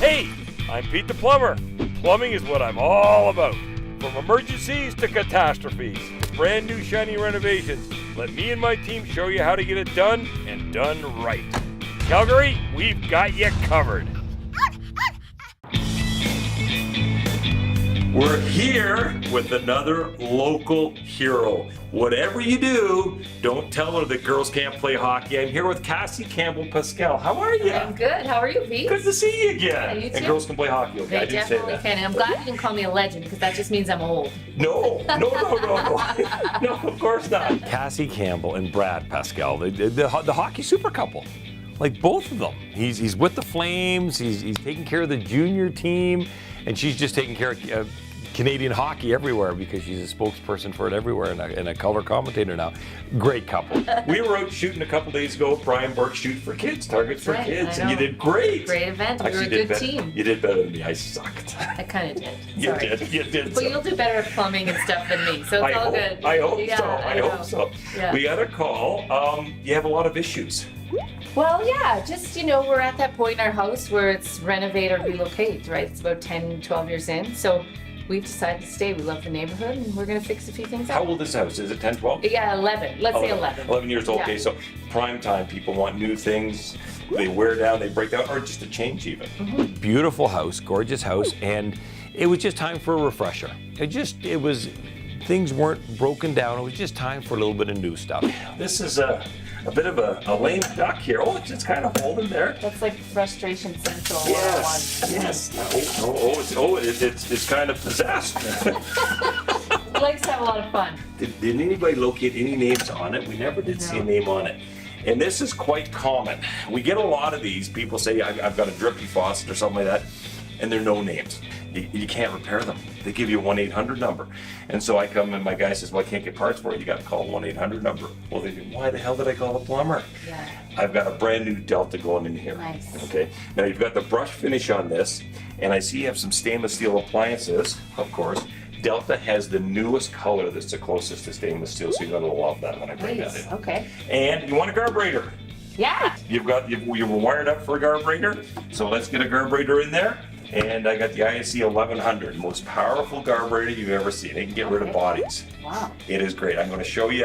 Hey, I'm Pete the Plumber. Plumbing is what I'm all about. From emergencies to catastrophes, brand new shiny renovations. Let me and my team show you how to get it done and done right. Calgary, we've got you covered. We're here with another local hero. Whatever you do, don't tell her that girls can't play hockey. I'm here with Cassie, Campbell, Pascal. How are you? I'm good. How are you, Pete? Good to see you again. Yeah, you too. And girls can play hockey, okay? They I didn't say definitely that. can. And I'm glad you didn't call me a legend because that just means I'm old. No, of course not. Cassie Campbell and Brad Pascal, the hockey super couple. Like both of them. He's with the Flames, he's taking care of the junior team, and she's just taking care of Canadian hockey everywhere because she's a spokesperson for it everywhere and a color commentator now. Great couple. We were out shooting a couple days ago, Brian Burke Shoot for Kids, Targets for Kids, and you did great. Great event. We were a good team. You did better than me. I sucked. I kind of did. You did. But you'll do better at plumbing and stuff than me, so it's all good. I hope so. Yeah. We got a call. You have a lot of issues. Well, yeah, just, we're at that point in our house where it's renovate or relocate, right? It's about 10, 12 years in, so we've decided to stay. We love the neighborhood, and we're going to fix a few things up. How old is this house? Is it 10, 12? Yeah, 11. Let's say 11. 11 years old. Yeah. Okay, so prime time. People want new things. They wear down, they break down, or just a change even. Mm-hmm. Beautiful house, gorgeous house, and it was just time for a refresher. Things weren't broken down. It was just time for a little bit of new stuff. This is a bit of a lame duck here. Oh, it's just kind of holding there. That's like frustration central. Yes. It's kind of possessed. It likes to have a lot of fun. Did anybody locate any names on it? We never did see a name on it. And this is quite common. We get a lot of these. People say, I've got a drippy faucet or something like that, and there are no names. You can't repair them. They give you a 1-800 number. And so I come and my guy says, well, I can't get parts for it. You got to call 1-800 number. Well, they go, why the hell did I call the plumber? Yeah. I've got a brand new Delta going in here. Nice. Okay. Now you've got the brush finish on this, and I see you have some stainless steel appliances, of course. Delta has the newest color that's the closest to stainless steel, so you're gonna love that when I bring that in. Okay. And you want a carburetor. Yeah. You were wired up for a carburetor, so let's get a carburetor in there. And I got the ISC 1100, most powerful carburetor you've ever seen. It can get rid of bodies. Wow. It is great. I'm going to show you.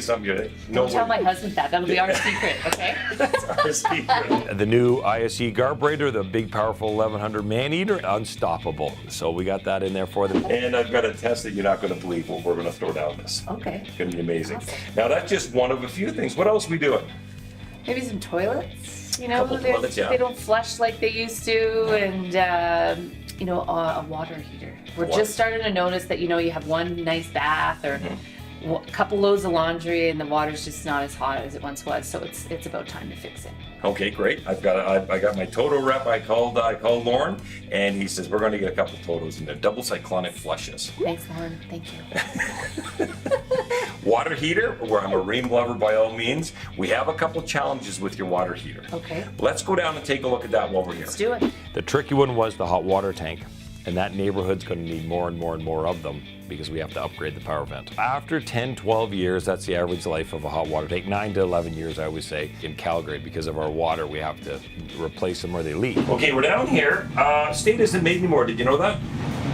Something. Don't tell my husband that. That'll be our secret, okay? That's our secret. The new ISC carburetor, the big, powerful 1100 man-eater, unstoppable. So we got that in there for them. And I've got a test that you're not going to believe what we're going to throw down this. Okay. It's going to be amazing. Awesome. Now that's just one of a few things. What else are we doing? Maybe some toilets. Couple toilets, yeah. They don't flush like they used to, and a water heater. We're just starting to notice that you have one nice bath or a couple loads of laundry, and the water's just not as hot as it once was. So it's about time to fix it. Okay, great. I got my Toto rep. I called Lauren, and he says we're going to get a couple Totos in there, double cyclonic flushes. Thanks, Lauren. Thank you. Water heater, where I'm a Marine lover by all means. We have a couple challenges with your water heater. Okay. Let's go down and take a look at that while we're here. Let's do it. The tricky one was the hot water tank, and that neighborhood's going to need more and more and more of them because we have to upgrade the power vent. After 10, 12 years, that's the average life of a hot water tank. 9 to 11 years, I always say, in Calgary. Because of our water, we have to replace them where they leak. Okay, we're down here. State isn't made anymore. Did you know that?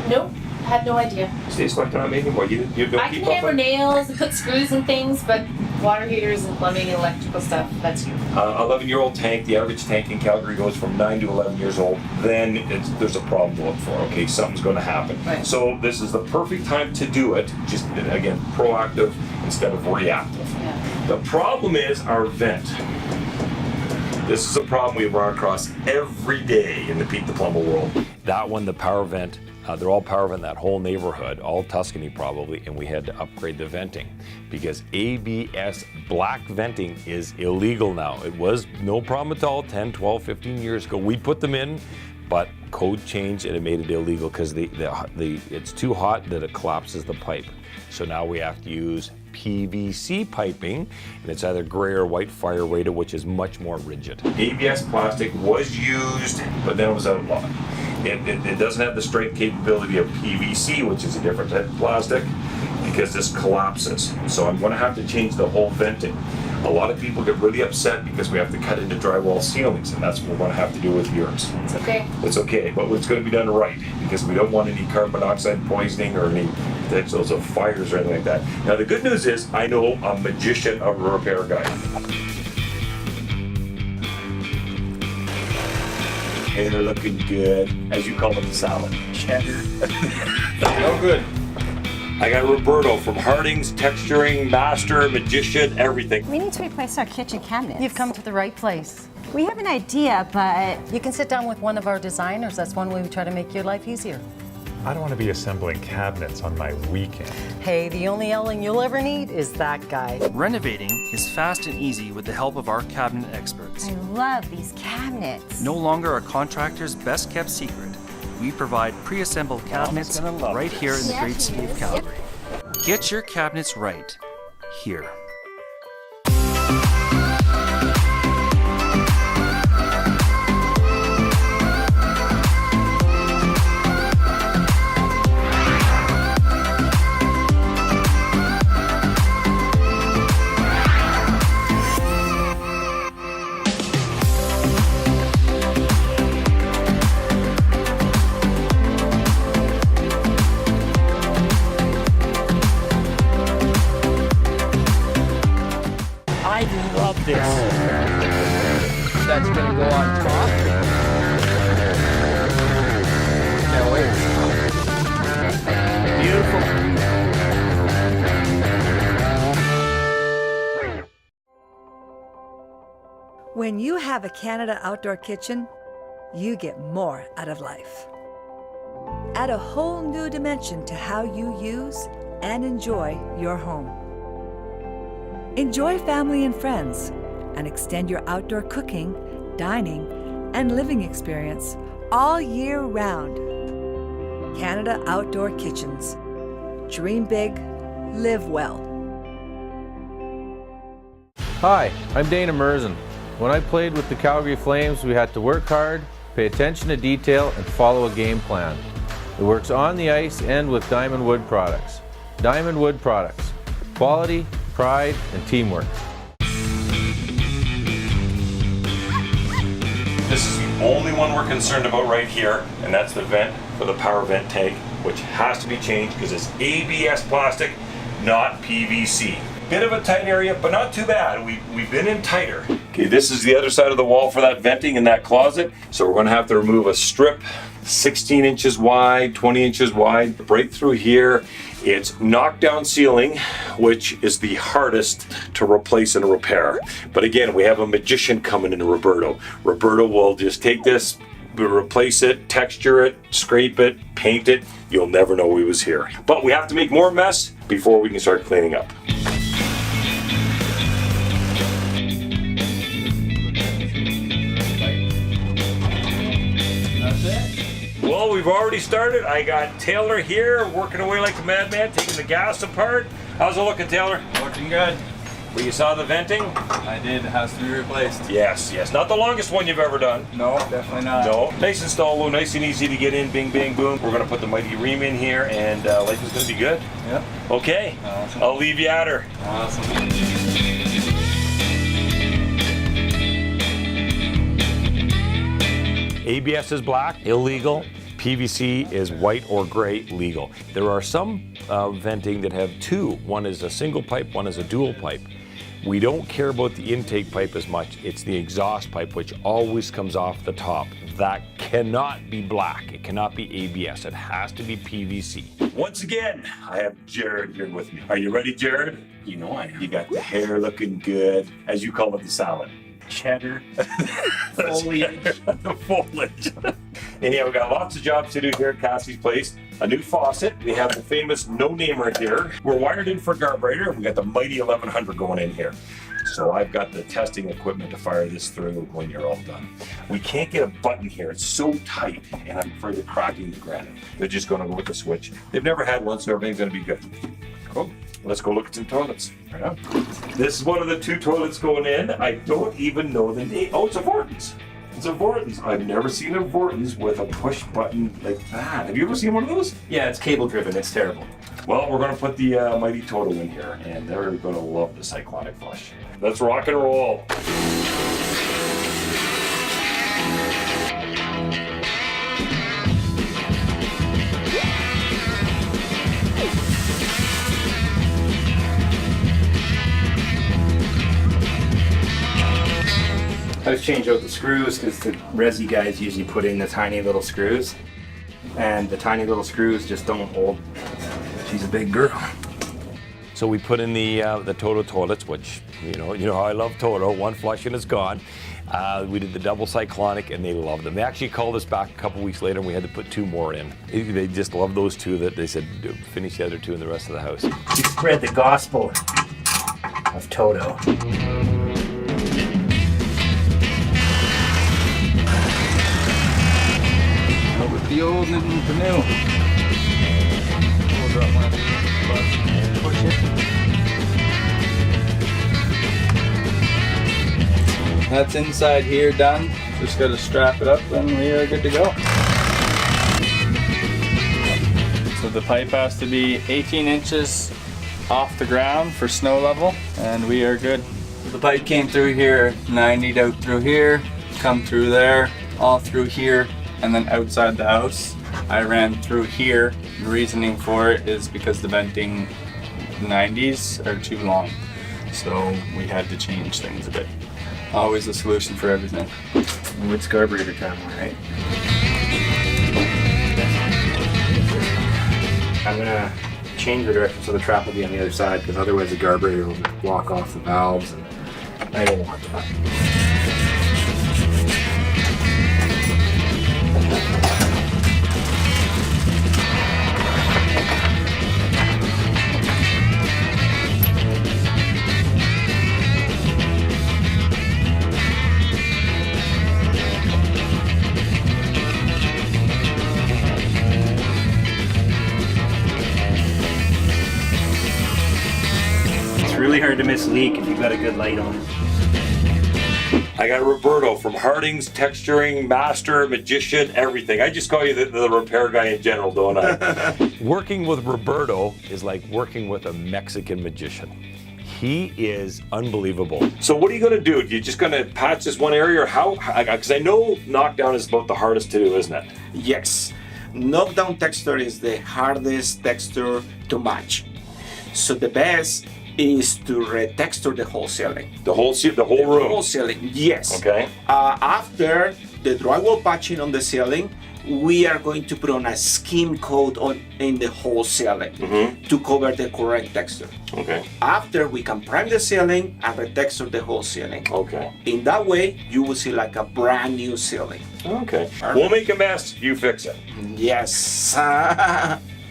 Nope. Had no idea. State's not made anymore. You don't keep up I can hammer nails and put screws and things, but water heaters and plumbing and electrical stuff, that's you. 11-year-old tank, the average tank in Calgary goes from 9 to 11 years old. Then there's a problem to look for, okay? Something's going to happen. Right. So this is the perfect time to do it. Just, again, proactive instead of reactive. Yeah. The problem is our vent. This is a problem we run across every day in the Pete the Plumber world. That one, the power vent, they're all power vent, that whole neighborhood, all Tuscany probably, and we had to upgrade the venting because ABS black venting is illegal now. It was no problem at all 10, 12, 15 years ago. We put them in, but code changed and it made it illegal because it's too hot that it collapses the pipe. So now we have to use PVC piping, and it's either gray or white fire rated, which is much more rigid. ABS plastic was used, but then it was outlawed. It doesn't have the strength capability of PVC, which is a different type of plastic, because this collapses. So I'm going to have to change the whole venting. A lot of people get really upset because we have to cut into drywall ceilings, and that's what we're going to have to do with yours. It's okay. It's okay, but it's going to be done right because we don't want any carbon monoxide poisoning or any potentials of fires or anything like that. Now the good news is I know a magician of a repair guy. Hey, they're looking good. As you call it, the salad. Cheddar. No good. I got Roberto from Harding's Texturing, Master, Magician, everything. We need to replace our kitchen cabinets. You've come to the right place. We have an idea, but You can sit down with one of our designers. That's one way we try to make your life easier. I don't want to be assembling cabinets on my weekend. Hey, the only yelling you'll ever need is that guy. Renovating is fast and easy with the help of our cabinet experts. I love these cabinets. No longer a contractor's best kept secret. We provide pre-assembled cabinets right here in the great city of Calgary. Get your cabinets right here. I love this. That's gonna go on top. Can't wait. Beautiful. When you have a Canada outdoor kitchen, you get more out of life. Add a whole new dimension to how you use and enjoy your home. Enjoy family and friends and extend your outdoor cooking, dining, and living experience all year round. Canada Outdoor Kitchens. Dream big, live well. Hi, I'm Dana Merzen. When I played with the Calgary Flames, we had to work hard, pay attention to detail, and follow a game plan. It works on the ice and with Diamond Wood products. Diamond Wood products. Quality, pride, and teamwork. This is the only one we're concerned about right here, and that's the vent for the power vent tank, which has to be changed because it's ABS plastic, not PVC. Bit of a tight area, but not too bad. We've been in tighter. Okay, this is the other side of the wall for that venting in that closet. So we're gonna have to remove a strip 16 inches wide, 20 inches wide, break through here. It's knockdown ceiling, which is the hardest to replace and repair. But again, we have a magician coming in, Roberto. Roberto will just take this, replace it, texture it, scrape it, paint it. You'll never know he was here. But we have to make more mess before we can start cleaning up. Well, we've already started. I got Taylor here working away like a madman, taking the gas apart. How's it looking, Taylor? Looking good. Well, you saw the venting? I did. It has to be replaced. Yes, yes. Not the longest one you've ever done. No, definitely not. No. Nice install, though. Nice and easy to get in. Bing, bang, boom. We're going to put the mighty ream in here, and life is going to be good. Yep. Okay. Awesome. I'll leave you at her. Awesome. ABS is black, illegal. PVC is white or gray, legal. There are some venting that have two. One is a single pipe, one is a dual pipe. We don't care about the intake pipe as much. It's the exhaust pipe, which always comes off the top. That cannot be black. It cannot be ABS. It has to be PVC. Once again, I have Jared here with me. Are you ready, Jared? You know I am. You got the hair looking good. As you call it, the salad. Cheddar. Foliage. The foliage. Anyhow, we got lots of jobs to do here at Cassie's place. A new faucet. We have the famous no-namer here. We're wired in for carburetor. We got the mighty 1100 going in here. So I've got the testing equipment to fire this through when you're all done. We can't get a button here. It's so tight, and I'm afraid of cracking the granite. They're just going to go with the switch. They've never had one, so everything's going to be good. Cool. Let's go look at some toilets. Right on. This is one of the two toilets going in. I don't even know the name. Oh, it's a Vorten's. It's a Vortons. I've never seen a Vortons with a push button like that. Have you ever seen one of those? Yeah, it's cable driven. It's terrible. Well, we're going to put the Mighty Toto in here, and they're going to love the cyclonic flush. Let's rock and roll. I just change out the screws because the resi guys usually put in the tiny little screws, and the tiny little screws just don't hold. She's a big girl. So we put in the Toto toilets, which you know how I love Toto. One flush and it's gone. We did the double cyclonic, and they loved them. They actually called us back a couple weeks later, and we had to put 2 more in. They just loved those 2. That they said finish the other 2 in the rest of the house. We spread the gospel of Toto. With the old and the new. We'll drop one of these. Push it. That's inside here done. Just got to strap it up and we are good to go. So the pipe has to be 18 inches off the ground for snow level, and we are good. The pipe came through here, 90'd out through here, come through there, all through here, and then outside the house. I ran through here. The reasoning for it is because the venting 90s are too long, so we had to change things a bit. Always a solution for everything. It's carburetor time, right? I'm gonna change the direction so the trap will be on the other side, because otherwise the carburetor will just block off the valves, and I don't want that. Really hard to miss a leak if you've got a good light on. I got Roberto from Harding's Texturing Master, Magician, everything. I just call you the repair guy in general, don't I? Working with Roberto is like working with a Mexican magician. He is unbelievable. So what are you going to do? You're just going to patch this one area, or how? Because I know knockdown is about the hardest to do, isn't it? Yes. Knockdown texture is the hardest texture to match. So the best is to retexture the whole ceiling. The whole room? The whole ceiling, yes. Okay. After the drywall patching on the ceiling, we are going to put on a skim coat in the whole ceiling to cover the correct texture. Okay. After, we can prime the ceiling and retexture the whole ceiling. Okay. In that way, you will see like a brand new ceiling. Okay. We'll make a mess, you fix it. Yes.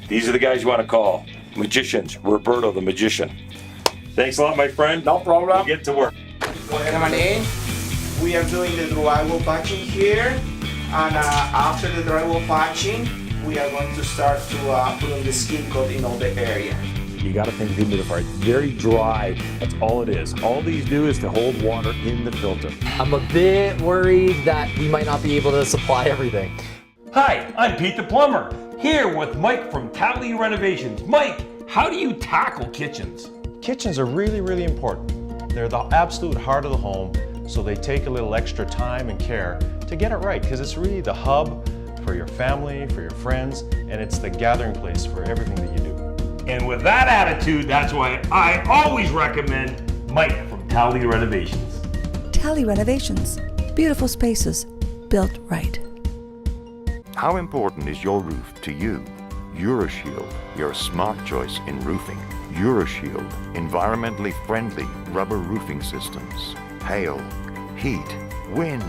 These are the guys you want to call. Magicians. Roberto the Magician. Thanks a lot, my friend. No problem. We'll get to work. Coming in, we are doing the drywall patching here, and after the drywall patching, we are going to start to put on the skim coat in all the area. You got to think humidifier. It's very dry. That's all it is. All these do is to hold water in the filter. I'm a bit worried that we might not be able to supply everything. Hi, I'm Pete the Plumber, here with Mike from Tally Renovations. Mike, how do you tackle kitchens? Kitchens are really, really important. They're the absolute heart of the home, so they take a little extra time and care to get it right, because it's really the hub for your family, for your friends, and it's the gathering place for everything that you do. And with that attitude, that's why I always recommend Mike from Tally Renovations. Tally Renovations. Beautiful spaces built right. How important is your roof to you? EuroShield, your smart choice in roofing. EuroShield, environmentally friendly rubber roofing systems. Hail, heat, wind,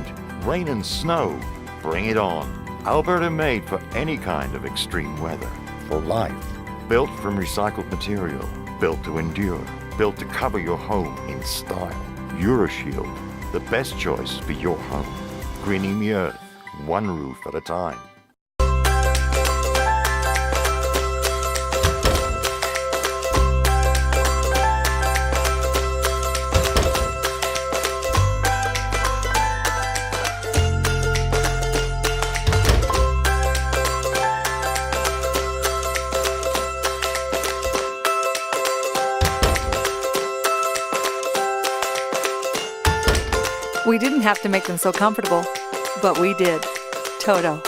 rain and snow, bring it on. Alberta made for any kind of extreme weather. For life. Built from recycled material. Built to endure. Built to cover your home in style. EuroShield, the best choice for your home. Greening the earth, one roof at a time. didn't have to make them so comfortable, but we did. Toto.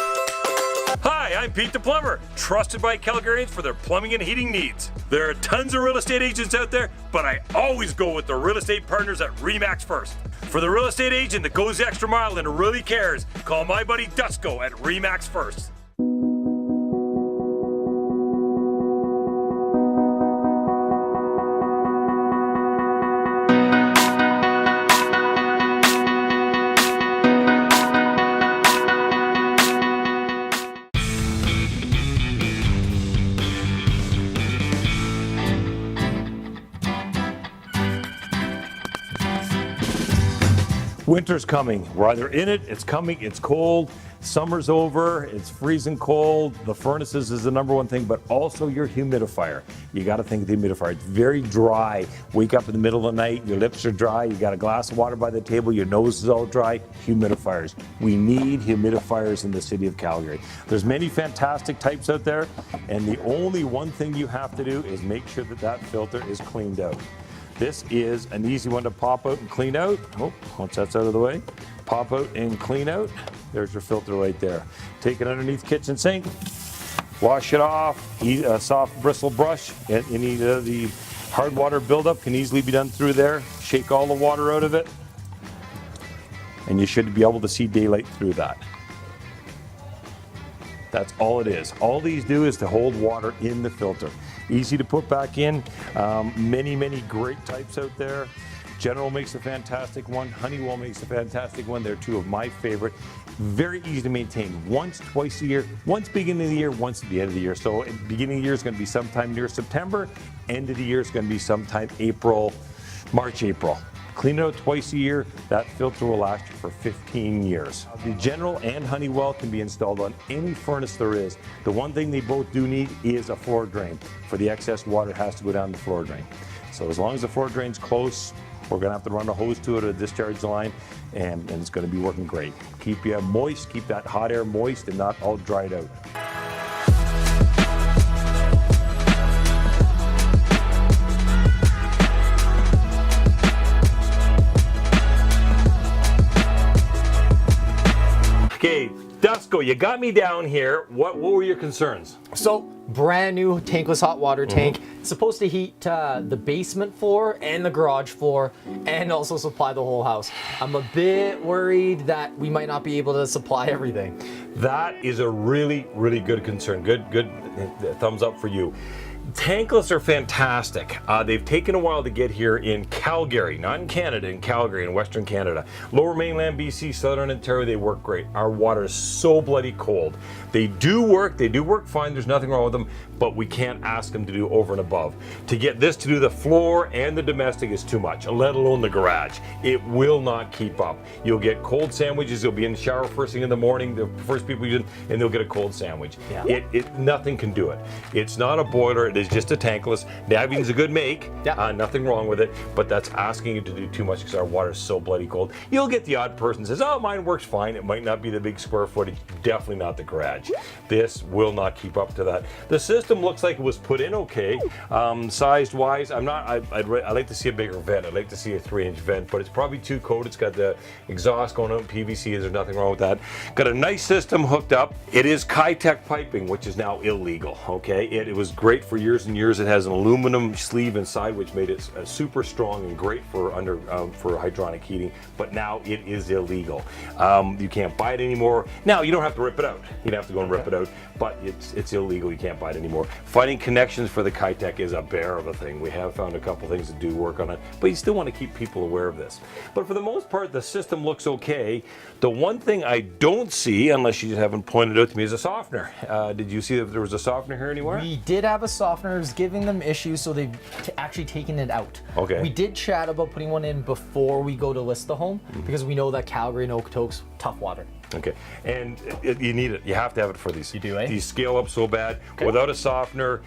Hi, I'm Pete the Plumber, trusted by Calgarians for their plumbing and heating needs. There are tons of real estate agents out there, but I always go with the real estate partners at RE/MAX first. For the real estate agent that goes the extra mile and really cares, call my buddy Dusko at RE/MAX first. Winter's coming. We're either in it, it's coming, it's cold, summer's over, it's freezing cold. The furnaces is the number one thing, but also your humidifier. You got to think of the humidifier. It's very dry. Wake up in the middle of the night, your lips are dry, you got a glass of water by the table, your nose is all dry. Humidifiers. We need humidifiers in the city of Calgary. There's many fantastic types out there, and the only one thing you have to do is make sure that that filter is cleaned out. This is an easy one to pop out and clean out. Oh, once that's out of the way, pop out and clean out. There's your filter right there. Take it underneath the kitchen sink, wash it off, a soft bristle brush. Any of the hard water buildup can easily be done through there. Shake all the water out of it, and you should be able to see daylight through that. That's all it is. All these do is to hold water in the filter. Easy to put back in. Many great types out there. General makes a fantastic one. Honeywell makes a fantastic one. They're two of my favorite. Very easy to maintain. Once, twice a year. Once beginning of the year, once at the end of the year. So beginning of the year is going to be sometime near September. End of the year is going to be sometime March, April. Clean it out twice a year. That filter will last you for 15 years. The General and Honeywell can be installed on any furnace there is. The one thing they both do need is a floor drain. For the excess water, it has to go down the floor drain. So as long as the floor drain's close, we're going to have to run a hose to it or a discharge line, and it's going to be working great. Keep you moist, keep that hot air moist and not all dried out. Okay, Dusko, you got me down here. What were your concerns? So, brand new tankless hot water tank. It's supposed to heat the basement floor and the garage floor and also supply the whole house. I'm a bit worried that we might not be able to supply everything. That is a really good concern. Good thumbs up for you. Tankless are fantastic. They've taken a while to get here in Calgary, not in Canada, in Calgary, in Western Canada. Lower mainland BC, Southern Ontario, they work great. Our water is so bloody cold. They do work fine, there's nothing wrong with them, but we can't ask them to do over and above. To get this to do the floor and the domestic is too much, let alone the garage. It will not keep up. You'll get cold sandwiches, you'll be in the shower first thing in the morning, the first people you and they'll get a cold sandwich. Yeah. Nothing can do it. It's not a boiler, it is just a tankless. Navian's a good make, nothing wrong with it, but that's asking you to do too much because our water is so bloody cold. You'll get the odd person who says, oh, mine works fine. It might not be the big square footage, definitely not the garage. This will not keep up to that. The system looks like it was put in okay. Sized wise, I'd like to see a bigger vent. I'd like to see a 3-inch vent, but it's probably too cold. It's got the exhaust going out in PVC. There's nothing wrong with that. Got a nice system hooked up. It is Kitech piping, which is now illegal, okay? It was great for years and years. It has an aluminum sleeve inside, which made it super strong and great for hydronic heating, but now it is illegal. You can't buy it anymore. Now, you don't have to rip it out. You don't have to go and rip it out, but it's illegal. You can't buy it anymore. Finding connections for the Kitech is a bear of a thing. We have found a couple things that do work on it, but you still want to keep people aware of this. But for the most part, the system looks okay. The one thing I don't see, unless you haven't pointed out to me, is a softener. Did you see that there was a softener here anywhere? We did have a softener. It was giving them issues, so they've actually taken it out. Okay. We did chat about putting one in before we go to list the home, because we know that Calgary and Okotoks, tough water. Okay, and you need it. You have to have it for these. You do, eh? These scale up so bad. Okay. Without a softener,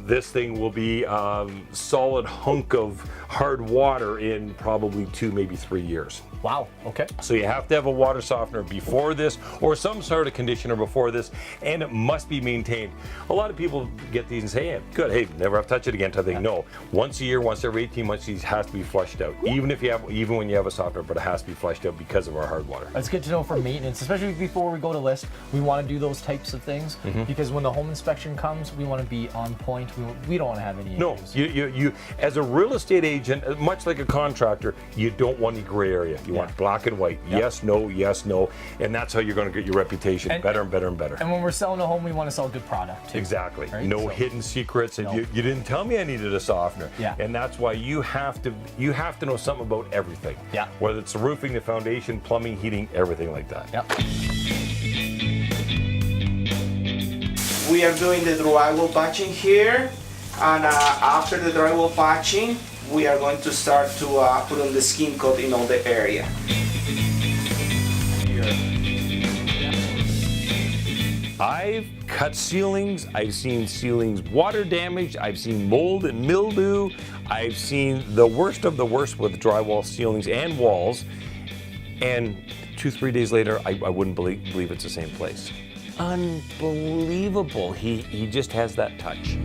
this thing will be a solid hunk of hard water in probably 2, maybe 3 years. Wow, okay. So you have to have a water softener before this or some sort of conditioner before this, and it must be maintained. A lot of people get these and say, hey, good, hey, never have to touch it again. I think no. Once a year, once every 18 months, these has to be flushed out. Even when you have a softener, but it has to be flushed out because of our hard water. It's good to know for maintenance, especially before we go to list. We want to do those types of things because when the home inspection comes, we want to be on point. We don't want to have any issues. No, you as a real estate agent, much like a contractor, you don't want any gray area. You want black and white. Yes, no, and that's how you're going to get your reputation better and better and better. And when we're selling a home, we want to sell good product too. Exactly. Right? No hidden secrets, and you didn't tell me I needed a softener. Yeah. And that's why you have to know something about everything. Yeah. Whether it's the roofing, the foundation, plumbing, heating, everything like that. Yep. We are doing the drywall patching here, and after the drywall patching, we are going to start to put on the skin coat in all the area. I've cut ceilings, I've seen ceilings water damaged, I've seen mold and mildew, I've seen the worst of the worst with drywall ceilings and walls, and 2-3 days later, I wouldn't believe it's the same place. Unbelievable. He just has that touch.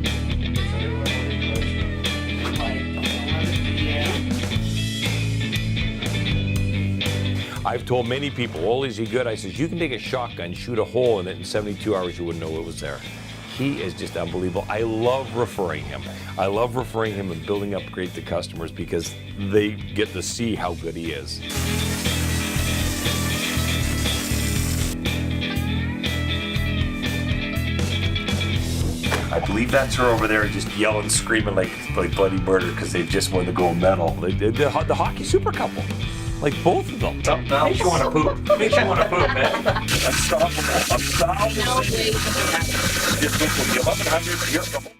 I've told many people, oh, is he good? I says, you can take a shotgun, shoot a hole in it in 72 hours, you wouldn't know it was there. He is just unbelievable. I love referring him. I love referring him and building up great to customers because they get to see how good he is. I believe that's her over there just yelling, screaming like bloody murder because they've just won the gold medal. The hockey super couple. Like both of them. Makes you want to poop. Makes you want to poop, man. Unstoppable. Unstoppable. This week will be 1,100 years.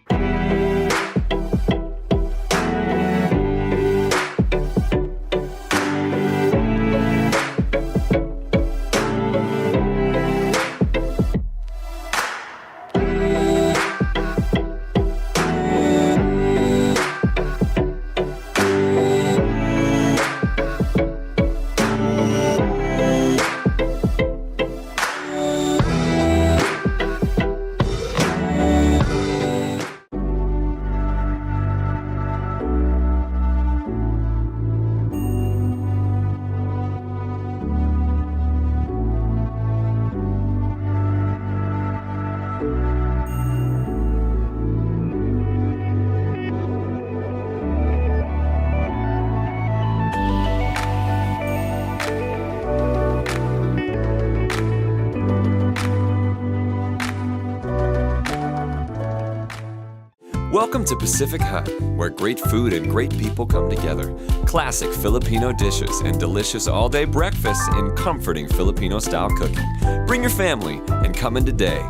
Welcome to Pacific Hut, where great food and great people come together. Classic Filipino dishes and delicious all-day breakfasts in comforting Filipino-style cooking. Bring your family and come in today.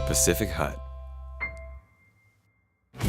Pacific Hut.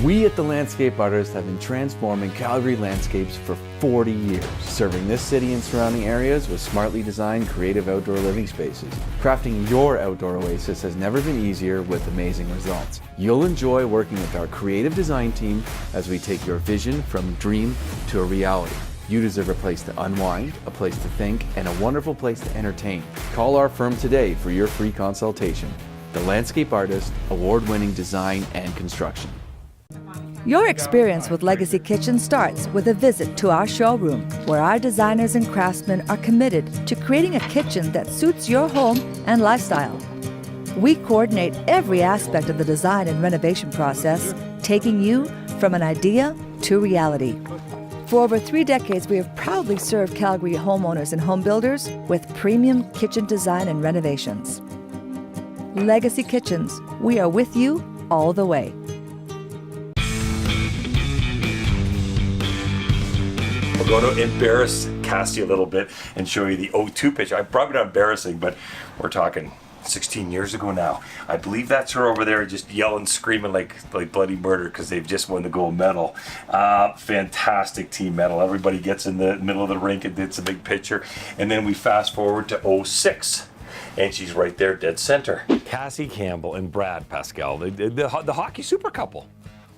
We at The Landscape Artists have been transforming Calgary landscapes for 40 years, serving this city and surrounding areas with smartly designed creative outdoor living spaces. Crafting your outdoor oasis has never been easier with amazing results. You'll enjoy working with our creative design team as we take your vision from dream to a reality. You deserve a place to unwind, a place to think, and a wonderful place to entertain. Call our firm today for your free consultation. The Landscape Artist, award-winning design and construction. Your experience with Legacy Kitchen starts with a visit to our showroom, where our designers and craftsmen are committed to creating a kitchen that suits your home and lifestyle. We coordinate every aspect of the design and renovation process, taking you from an idea to reality. For over 3 decades, we have proudly served Calgary homeowners and home builders with premium kitchen design and renovations. Legacy Kitchens, we are with you all the way. We're going to embarrass Cassie a little bit and show you the 0-2 pitch. I'm probably not embarrassing, but we're talking 16 years ago now. I believe that's her over there just yelling, screaming like bloody murder because they've just won the gold medal. Fantastic team medal. Everybody gets in the middle of the rink and it's a big picture. And then we fast forward to 06. And she's right there, dead center. Cassie Campbell and Brad Pascal, the hockey super couple.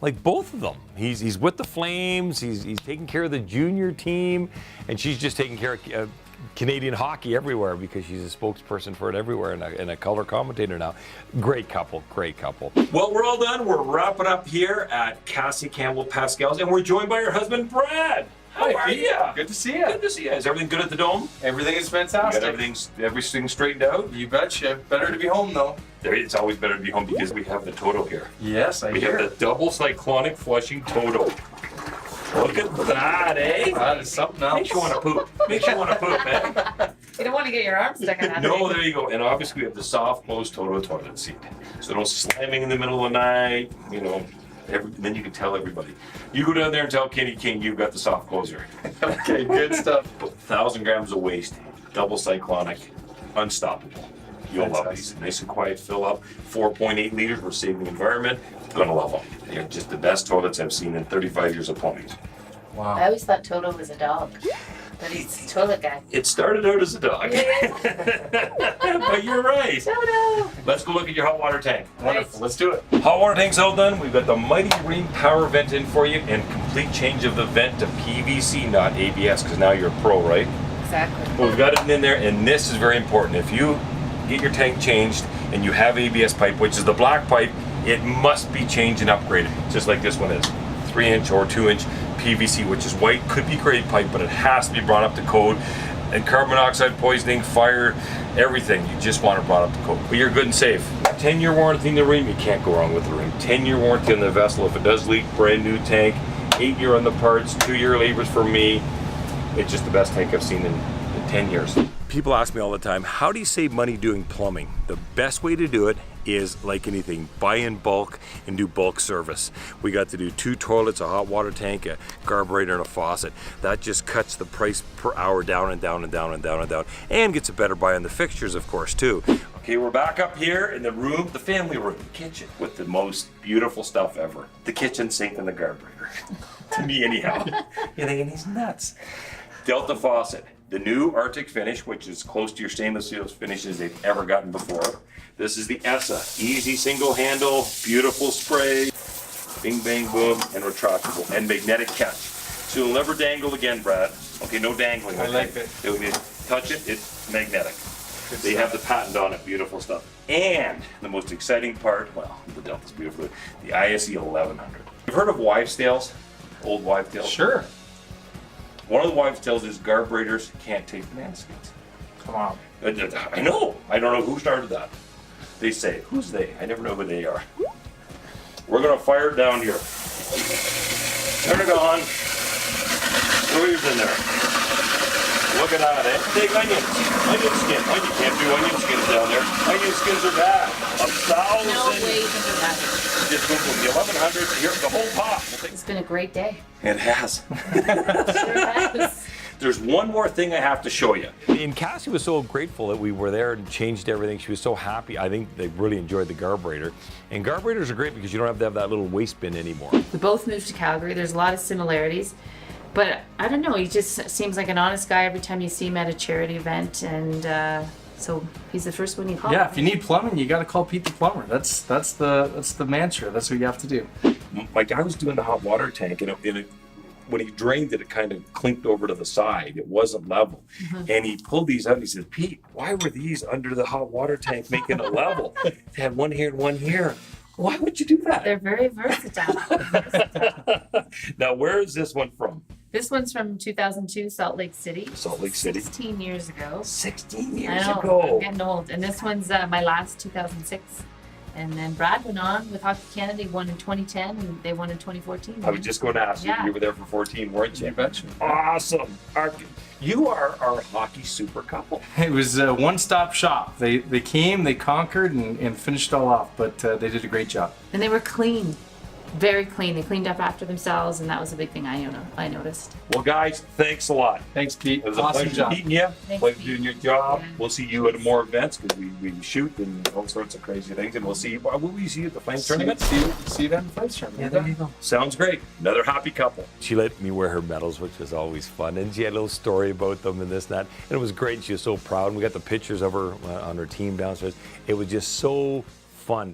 like both of them. He's with the Flames, he's taking care of the junior team, and she's just taking care of Canadian hockey everywhere because she's a spokesperson for it everywhere and a color commentator now. Great couple, great couple. Well, we're all done. We're wrapping up here at Cassie, Campbell, Pascal's, and we're joined by her husband, Brad. How are you? Good to see you. Good to see you. Is everything good at the Dome? Everything is You fantastic. got everything straightened out? You betcha. Better to be home though. It's always better to be home because we have the Toto here. Yes, We have the double cyclonic flushing Toto. Look at that, eh? That is something else. Makes you want to poop. Makes you want to poop, eh? You don't want to get your arm stuck in that No, thing. there you go. And obviously we have the soft close Toto toilet seat. So no slamming in the middle of the night, you know. Then you can tell everybody. You go down there and tell Kenny King you've got the soft closer. Okay, good stuff. 1,000 grams of waste, double cyclonic, unstoppable. You'll love these. Nice and quiet fill up. 4.8 liters. We're saving the environment. Gonna love them. They're just the best toilets I've seen in 35 years of plumbing. Wow. I always thought Toto was a dog, but he's a toilet guy. It started out as a dog. But you're right. Toto! Let's go look at your hot water tank. Wonderful. Let's do it. Hot water tank's all done. We've got the Mighty Green power vent in for you and complete change of the vent to PVC, not ABS, because now you're a pro, right? Exactly. Well, we've got it in there, and this is very important. If you get your tank changed and you have ABS pipe, which is the black pipe, it must be changed and upgraded, just like this one is. 3-inch or 2-inch PVC, which is white, could be grade pipe, but it has to be brought up to code. And carbon monoxide poisoning, fire, everything, you just want it brought up to code. But you're good and safe. 10-year warranty in the ring, you can't go wrong with the ring. 10-year warranty on the vessel if it does leak, brand new tank. 8-year on the parts, 2-year labors for me. It's just the best tank I've seen in 10 years. People ask me all the time, how do you save money doing plumbing? The best way to do it is, like anything, buy in bulk and do bulk service. We got to do 2 toilets, a hot water tank, a carburetor, and a faucet. That just cuts the price per hour down and down and down and down and down, and gets a better buy on the fixtures, of course, too. Okay, we're back up here in the room, the family room, the kitchen, with the most beautiful stuff ever. The kitchen sink and the carburetor. To me, anyhow. You're thinking he's nuts. Delta faucet. The new Arctic finish, which is close to your stainless steel finishes they've ever gotten before. This is the ESSA, easy single handle, beautiful spray, bing bang boom, and retractable, and magnetic catch. So you'll never dangle again, Brad. Okay, no dangling. I like it. When you touch it, it's magnetic. They have the patent on it, beautiful stuff. And the most exciting part, well, the Delta's beautiful, the ISE 1100. You've heard of wives' tales? Old wives' tales? Sure. One of the wives' tales is carburetors can't take banana skins. Come on. I know. I don't know who started that. They say, who's they? I never know who they are. We're gonna fire it down here. Turn it on. Throw yours in there. Look at that, eh? Take onions. Onion skin. Oh, you can't do onion skins down there. Onion skins are bad. 1,000. No way you can do that. Just go from the 1100 here, the whole pot. It's been a great day. It has. Sure has. There's one more thing I have to show you. And Cassie was so grateful that we were there and changed everything. She was so happy. I think they really enjoyed the carburetor. And carburetors are great because you don't have to have that little waste bin anymore. We both moved to Calgary. There's a lot of similarities. But I don't know, he just seems like an honest guy every time you see him at a charity event. And so he's the first one you call. Yeah, if you need plumbing, you got to call Pete the Plumber. That's the mantra. That's what you have to do. My guy was doing the hot water tank, and when he drained it, it kind of clinked over to the side. It wasn't level. And he pulled these out and he said, Pete, why were these under the hot water tank making it level? They had one here and one here. Why would you do that? They're very versatile. Now, where is this one from? This one's from 2002, Salt Lake City. Salt Lake City. 16 years ago. 16 I years know, ago. I'm getting old. And this one's my last 2006. And then Brad went on with Hockey Canada. He won in 2010 and they won in 2014. I was just going to ask you, Yeah. you were there for 14, weren't you? You betcha. Awesome. You are our hockey super couple. It was a one-stop shop. They came, they conquered, and finished it all off. But they did a great job. And they were clean. Very clean. They cleaned up after themselves, and that was a big thing I noticed. Well, guys, thanks a lot. Thanks, Pete. It was Awesome a pleasure job. meeting you. Thanks, Pleasure Pete. doing your job. Yeah. We'll see you at more events because we shoot and all sorts of crazy things. And we'll see you. Will we see you at the Flames tournament? See you down in the Flames tournament. Yeah, there you go. Sounds great. Another happy couple. She let me wear her medals, which was always fun. And she had a little story about them and this and that. And it was great. She was so proud. And we got the pictures of her on her team downstairs. It was just so fun.